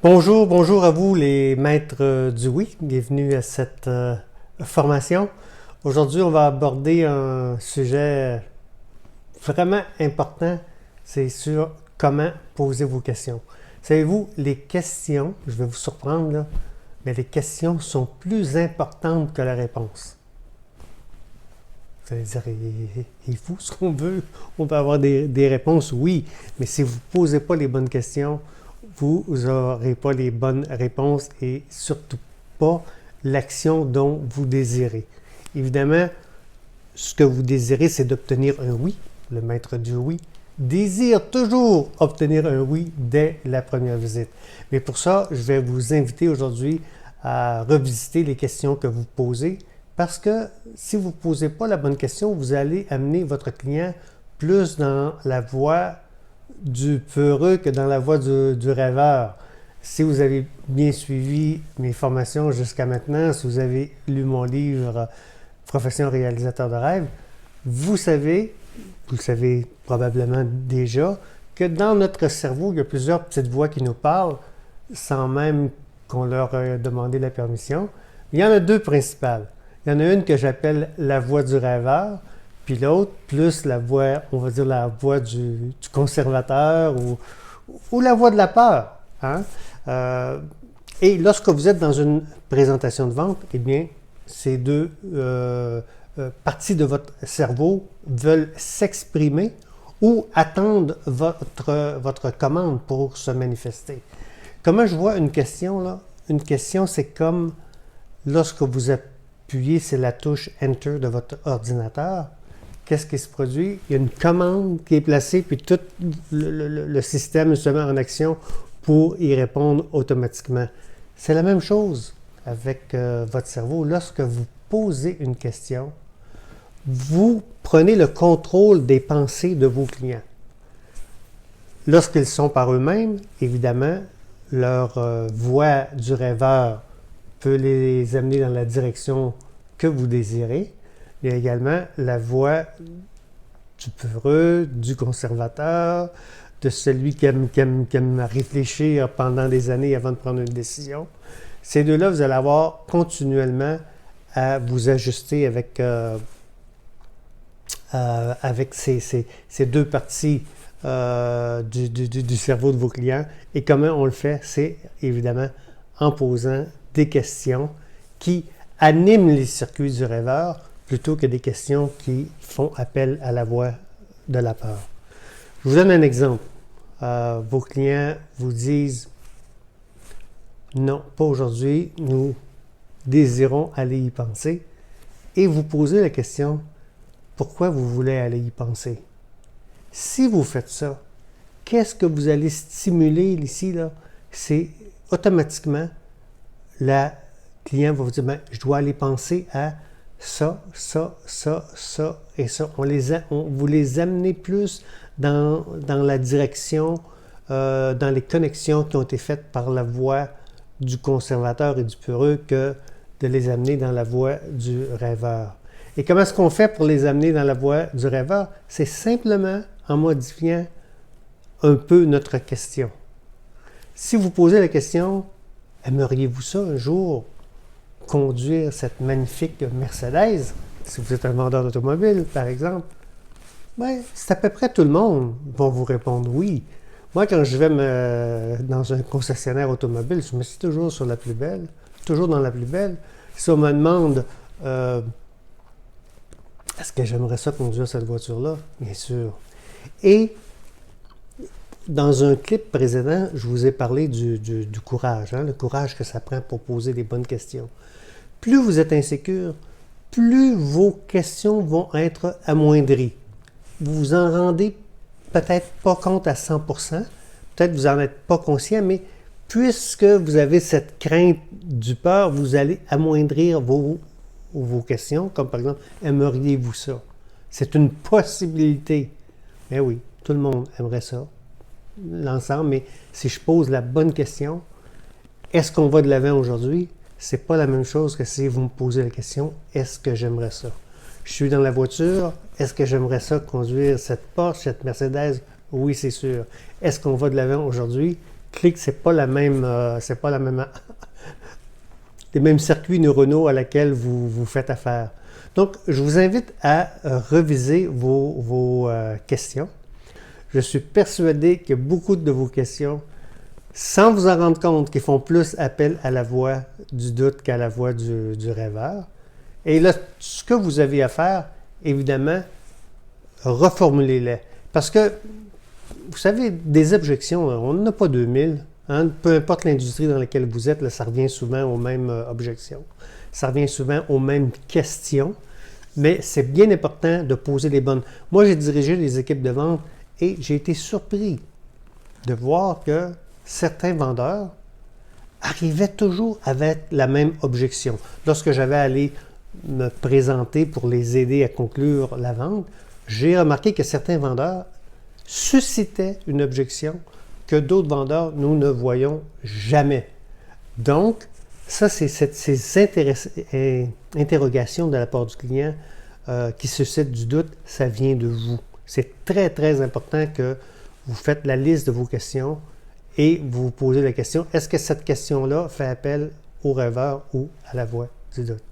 Bonjour, bonjour à vous les maîtres du oui, bienvenue à cette formation. Aujourd'hui, on va aborder un sujet vraiment important, c'est sur comment poser vos questions. Savez-vous, les questions, je vais vous surprendre là, mais les questions sont plus importantes que la réponse. Vous allez dire, il faut ce qu'on veut, on peut avoir des réponses, oui, mais si vous ne posez pas les bonnes questions, vous n'aurez pas les bonnes réponses et surtout pas l'action dont vous désirez. Évidemment, ce que vous désirez, c'est d'obtenir un oui. Le maître du oui désire toujours obtenir un oui dès la première visite. Mais pour ça, je vais vous inviter aujourd'hui à revisiter les questions que vous posez parce que si vous ne posez pas la bonne question, vous allez amener votre client plus dans la voie du peureux que dans la voie du rêveur. Si vous avez bien suivi mes formations jusqu'à maintenant, si vous avez lu mon livre Profession réalisateur de rêve, vous le savez probablement déjà, que dans notre cerveau, il y a plusieurs petites voix qui nous parlent sans même qu'on leur ait demandé la permission. Il y en a deux principales. Il y en a une que j'appelle la voix du rêveur, puis l'autre, plus la voix, on va dire la voix du conservateur ou la voix de la peur. Hein? Et lorsque vous êtes dans une présentation de vente, eh bien, ces deux parties de votre cerveau veulent s'exprimer ou attendre votre commande pour se manifester. Comment je vois une question, là? Une question, c'est comme lorsque vous appuyez sur la touche Enter de votre ordinateur. Qu'est-ce qui se produit? Il y a une commande qui est placée, puis tout le système se met en action pour y répondre automatiquement. C'est la même chose avec votre cerveau. Lorsque vous posez une question, vous prenez le contrôle des pensées de vos clients. Lorsqu'ils sont par eux-mêmes, évidemment, leur voix du rêveur peut les amener dans la direction que vous désirez. Il y a également la voix du peureux, du conservateur, de celui qui aime réfléchir pendant des années avant de prendre une décision. Ces deux-là, vous allez avoir continuellement à vous ajuster avec ces deux parties du cerveau de vos clients. Et comment on le fait? C'est évidemment en posant des questions qui animent les circuits du rêveur plutôt que des questions qui font appel à la voix de la peur. Je vous donne un exemple. Vos clients vous disent « Non, pas aujourd'hui, nous désirons aller y penser » et vous posez la question « Pourquoi vous voulez aller y penser ?» Si vous faites ça, qu'est-ce que vous allez stimuler ici, là? C'est automatiquement, le client va vous dire « Je dois aller penser à ça, ça, ça, ça et ça. » Vous les amenez plus dans la direction, dans les connexions qui ont été faites par la voix du conservateur et du peureux que de les amener dans la voie du rêveur. Et comment est-ce qu'on fait pour les amener dans la voie du rêveur? C'est simplement en modifiant un peu notre question. Si vous posez la question, aimeriez-vous ça un jour? Conduire cette magnifique Mercedes, si vous êtes un vendeur d'automobile, par exemple, bien, c'est à peu près tout le monde va vous répondre oui. Moi, quand je vais dans un concessionnaire automobile, je me suis toujours sur la plus belle, toujours dans la plus belle. Si on me demande est-ce que j'aimerais ça conduire cette voiture-là? Bien sûr. Et dans un clip précédent, je vous ai parlé du courage, hein, le courage que ça prend pour poser des bonnes questions. Plus vous êtes insécure, plus vos questions vont être amoindries. Vous vous en rendez peut-être pas compte à 100%, peut-être vous n'en êtes pas conscient, mais puisque vous avez cette crainte du peur, vous allez amoindrir vos questions, comme par exemple, aimeriez-vous ça? C'est une possibilité. Mais oui, tout le monde aimerait ça, l'ensemble, mais si je pose la bonne question, est-ce qu'on va de l'avant aujourd'hui? c'est pas la même chose que si vous me posez la question, est-ce que j'aimerais ça? Je suis dans la voiture, est-ce que j'aimerais ça conduire cette Porsche, cette Mercedes? Oui, c'est sûr. Est-ce qu'on va de l'avant aujourd'hui? Clic, c'est pas la même, les mêmes circuits neuronaux à laquelle vous faites affaire. Donc, je vous invite à reviser vos questions. Je suis persuadé que beaucoup de vos questions, sans vous en rendre compte, qui font plus appel à la voix du doute qu'à la voix du rêveur. Et là, ce que vous avez à faire, évidemment, reformulez-les. Parce que, vous savez, des objections, on n'en a pas 2000. Hein? Peu importe l'industrie dans laquelle vous êtes, là, ça revient souvent aux mêmes objections. Ça revient souvent aux mêmes questions. Mais c'est bien important de poser les bonnes. Moi, j'ai dirigé les équipes de vente et j'ai été surpris de voir que certains vendeurs arrivaient toujours avec la même objection. Lorsque j'avais à aller me présenter pour les aider à conclure la vente, j'ai remarqué que certains vendeurs suscitaient une objection que d'autres vendeurs, nous ne voyons jamais. Donc, ça, c'est ces interrogations de la part du client qui suscitent du doute, ça vient de vous. C'est très, très important que vous faites la liste de vos questions et vous vous posez la question, est-ce que cette question-là fait appel au rêveur ou à la voix du doute?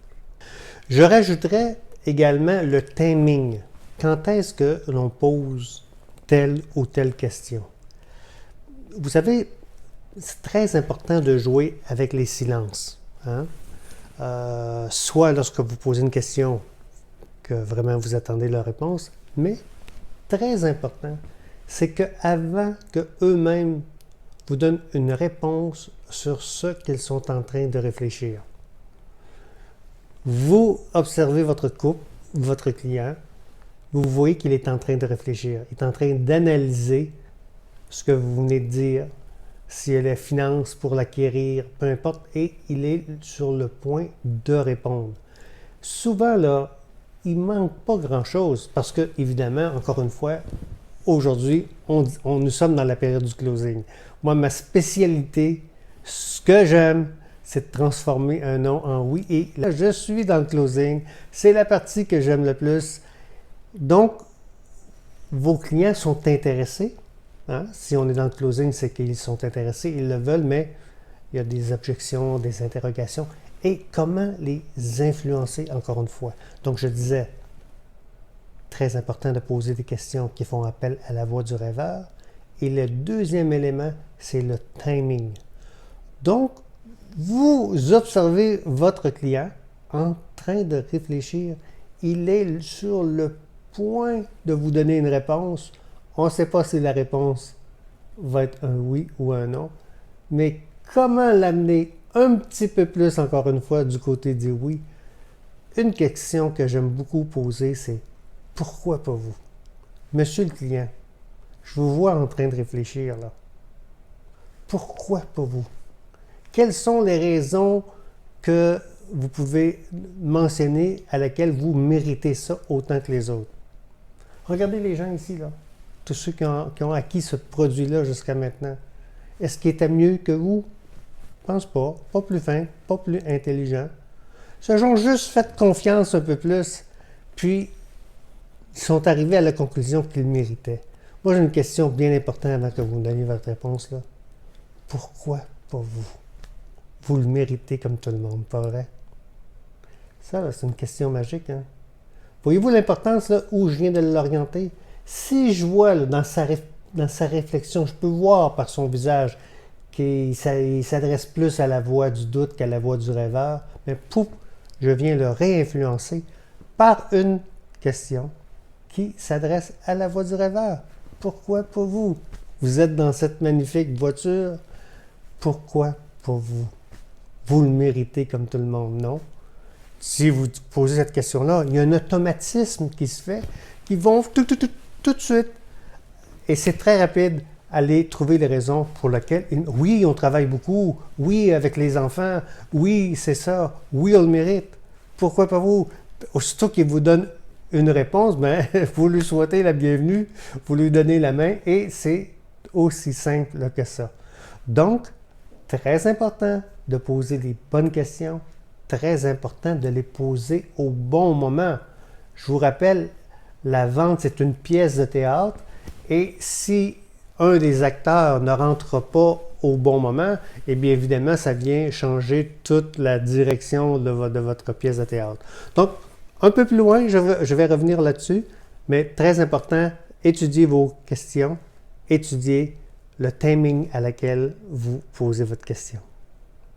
Je rajouterais également le timing. Quand est-ce que l'on pose telle ou telle question? Vous savez, c'est très important de jouer avec les silences. Hein? Soit lorsque vous posez une question que vraiment vous attendez la réponse, mais très important, c'est qu'avant qu'eux-mêmes vous donnent une réponse sur ce qu'ils sont en train de réfléchir, vous observez votre couple, votre client, vous voyez qu'il est en train de réfléchir, il est en train d'analyser ce que vous venez de dire, si elle est finance pour l'acquérir, peu importe, et il est sur le point de répondre. Souvent, là, il ne manque pas grand-chose parce que, évidemment, encore une fois, aujourd'hui, nous sommes dans la période du closing. Moi, ma spécialité, ce que j'aime, c'est de transformer un non en oui. Et là, je suis dans le closing. C'est la partie que j'aime le plus. Donc, vos clients sont intéressés. Hein? Si on est dans le closing, c'est qu'ils sont intéressés, ils le veulent, mais il y a des objections, des interrogations. Et comment les influencer, encore une fois? Donc, je disais, très important de poser des questions qui font appel à la voix du rêveur. Et le deuxième élément, c'est le timing. Donc, vous observez votre client en train de réfléchir. Il est sur le point de vous donner une réponse. On ne sait pas si la réponse va être un oui ou un non, mais comment l'amener un petit peu plus, encore une fois, du côté du oui? Une question que j'aime beaucoup poser, c'est pourquoi pas vous? Monsieur le client, je vous vois en train de réfléchir là. Pourquoi pas vous? Quelles sont les raisons que vous pouvez mentionner à laquelle vous méritez ça autant que les autres? Regardez les gens ici, là. Tous ceux qui ont acquis ce produit-là jusqu'à maintenant. Est-ce qu'ils étaient mieux que vous? Je ne pense pas. Pas plus fin, pas plus intelligent. Ils ont juste fait confiance un peu plus, puis ils sont arrivés à la conclusion qu'ils méritaient. Moi, j'ai une question bien importante avant que vous me donniez votre réponse, là. Pourquoi pas vous? Vous le méritez comme tout le monde, pas vrai? Ça, là, c'est une question magique, hein? Voyez-vous l'importance, là, où je viens de l'orienter? Si je vois là, dans sa réflexion, je peux voir par son visage qu'il s'adresse plus à la voix du doute qu'à la voix du rêveur, mais pouf, je viens le réinfluencer par une question qui s'adresse à la voix du rêveur. Pourquoi pas vous? Vous êtes dans cette magnifique voiture. Pourquoi pas vous? Vous le méritez comme tout le monde, non? Si vous posez cette question-là, il y a un automatisme qui se fait, qui vont tout de suite. Et c'est très rapide, aller trouver les raisons pour lesquelles, oui, on travaille beaucoup, oui, avec les enfants, oui, c'est ça, oui, on le mérite. Pourquoi pas vous? Aussitôt qu'il vous donne une réponse, ben, vous lui souhaitez la bienvenue, vous lui donnez la main et c'est aussi simple que ça. Donc, très important de poser les bonnes questions. Très important de les poser au bon moment. Je vous rappelle, la vente, c'est une pièce de théâtre et si un des acteurs ne rentre pas au bon moment, eh bien évidemment, ça vient changer toute la direction de votre pièce de théâtre. Donc, un peu plus loin, je vais revenir là-dessus, mais très important, étudiez vos questions, étudiez le timing à laquelle vous posez votre question.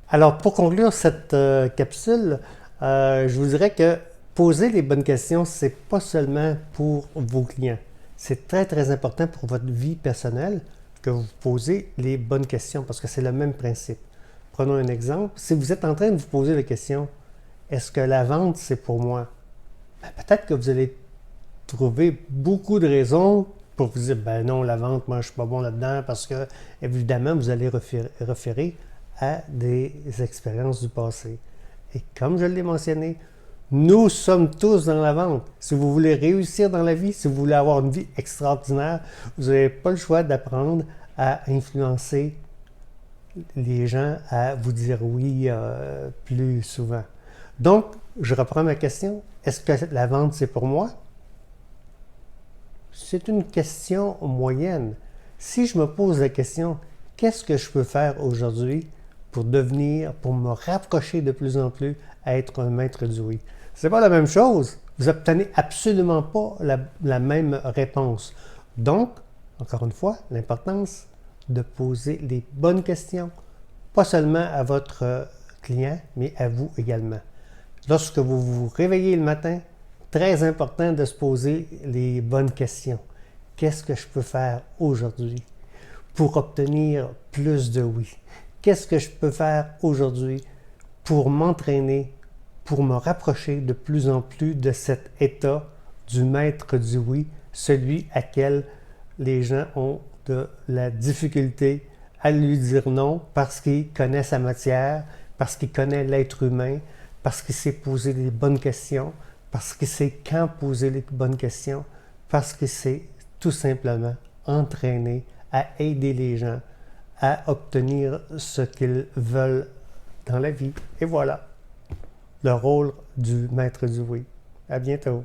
Alors, pour conclure cette capsule, je vous dirais que poser les bonnes questions, ce n'est pas seulement pour vos clients. C'est très, très important pour votre vie personnelle que vous posez les bonnes questions parce que c'est le même principe. Prenons un exemple. Si vous êtes en train de vous poser la question, est-ce que la vente, c'est pour moi? Ben, peut-être que vous allez trouver beaucoup de raisons pour vous dire, ben non, la vente, moi, je ne suis pas bon là-dedans parce que, évidemment, vous allez référer à des expériences du passé. Et comme je l'ai mentionné, nous sommes tous dans la vente. Si vous voulez réussir dans la vie, si vous voulez avoir une vie extraordinaire, vous n'avez pas le choix d'apprendre à influencer les gens à vous dire oui plus souvent. Donc, je reprends ma question. Est-ce que la vente, c'est pour moi? C'est une question moyenne. Si je me pose la question, qu'est-ce que je peux faire aujourd'hui pour me rapprocher de plus en plus à être un maître du oui? Ce n'est pas la même chose. Vous n'obtenez absolument pas la même réponse. Donc, encore une fois, l'importance de poser les bonnes questions, pas seulement à votre client, mais à vous également. Lorsque vous vous réveillez le matin, très important de se poser les bonnes questions. Qu'est-ce que je peux faire aujourd'hui pour obtenir plus de oui? Qu'est-ce que je peux faire aujourd'hui pour m'entraîner, pour me rapprocher de plus en plus de cet état du maître du oui, celui à quel les gens ont de la difficulté à lui dire non parce qu'il connaît sa matière, parce qu'il connaît l'être humain, parce qu'il sait poser les bonnes questions, parce qu'il sait quand poser les bonnes questions, parce qu'il sait tout simplement entraîner à aider les gens à obtenir ce qu'ils veulent dans la vie. Et voilà, le rôle du maître du oui. À bientôt.